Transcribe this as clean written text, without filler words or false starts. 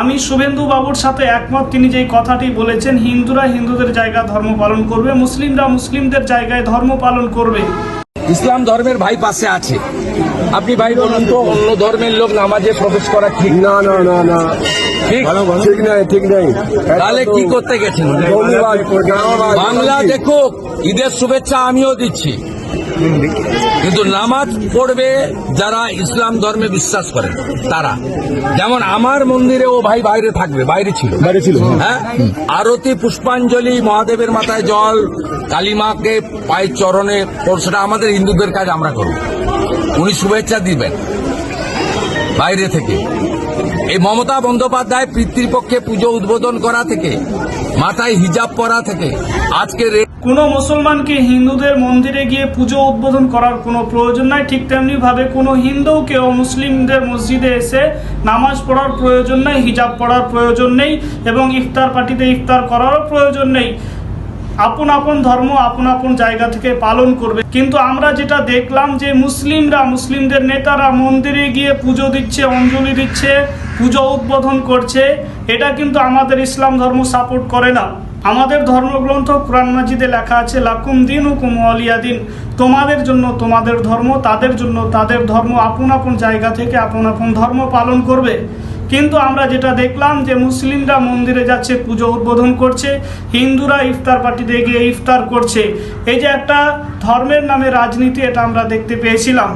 আমি শুভেন্দু বাবুর সাথে একমত। তিনি যেই কথাটি বলেছেন, হিন্দুরা হিন্দুদের জায়গায় ধর্ম পালন করবে, মুসলিমরা মুসলিমদের জায়গায় ধর্ম পালন করবে। ইসলাম ধর্মের ভাই পাশে আছে। আপনি ভাই বলুন তো, অন্য ধর্মের লোক নামাজে প্রবেশ করা ঠিক না না না না ঠিক নাই, ঠিক নাই। তাহলে কি করতে গেছেন? বাংলা দেখো, ঈদের শুভেচ্ছা আমিও দিচ্ছি, কিন্তু নামাজ পড়বে যারা ইসলাম ধর্মে বিশ্বাস করেন তারা। যেমন আমার মন্দিরে ও ভাই বাইরে থাকবে, বাইরে ছিল হ্যাঁ, আরতি, পুষ্পাঞ্জলি, মহাদেবের মাথায় জল, কালিমাকে পায়ের চরণে, সেটা আমাদের হিন্দুদের কাজ, আমরা করব। উনি শুভেচ্ছা দিবেন বাইরে থেকে। এই মমতা বন্দ্যোপাধ্যায় পিতৃপক্ষে পুজো উদ্বোধন করা থেকে, মাথায় হিজাব পরা থেকে, আজকে কোনো মুসলমানকে হিন্দুদের মন্দিরে গিয়ে পুজো উদ্বোধন করার কোনো প্রয়োজন নাই। ঠিক তেমনি ভাবে কোনো হিন্দুকেও মুসলিমদের মসজিদে এসে নামাজ পড়ার প্রয়োজন নেই, হিজাব পড়ার প্রয়োজন নেই, এবং ইফতার পার্টিতে ইফতার করারও প্রয়োজন নেই। আপন আপন ধর্ম আপন আপন জায়গা থেকে পালন করবে। কিন্তু আমরা যেটা দেখলাম যে মুসলিমরা, মুসলিমদের নেতারা মন্দিরে গিয়ে পুজো দিচ্ছে, অঞ্জলি দিচ্ছে, পুজো উদ্বোধন করছে, এটা কিন্তু আমাদের ইসলাম ধর্ম সাপোর্ট করে না। আমাদের ধর্মগ্রন্থ কোরআন মাজিদে লেখা আছে, লাকুম দীনুকুম ওয়ালিয়া দিন, তোমাদের জন্য তোমাদের ধর্ম, তাদের জন্য তাদের ধর্ম, আপন আপন জায়গা থেকে আপন আপন ধর্ম পালন করবে। কিন্তু আমরা যেটা দেখলাম যে মুসলিমরা মন্দিরে যাচ্ছে, পুজো উদ্বোধন করছে, হিন্দুরা ইফতার পার্টিতে গিয়ে ইফতার করছে। এই যে একটা ধর্মের নামে রাজনীতি, এটা আমরা দেখতে পেয়েছিলাম।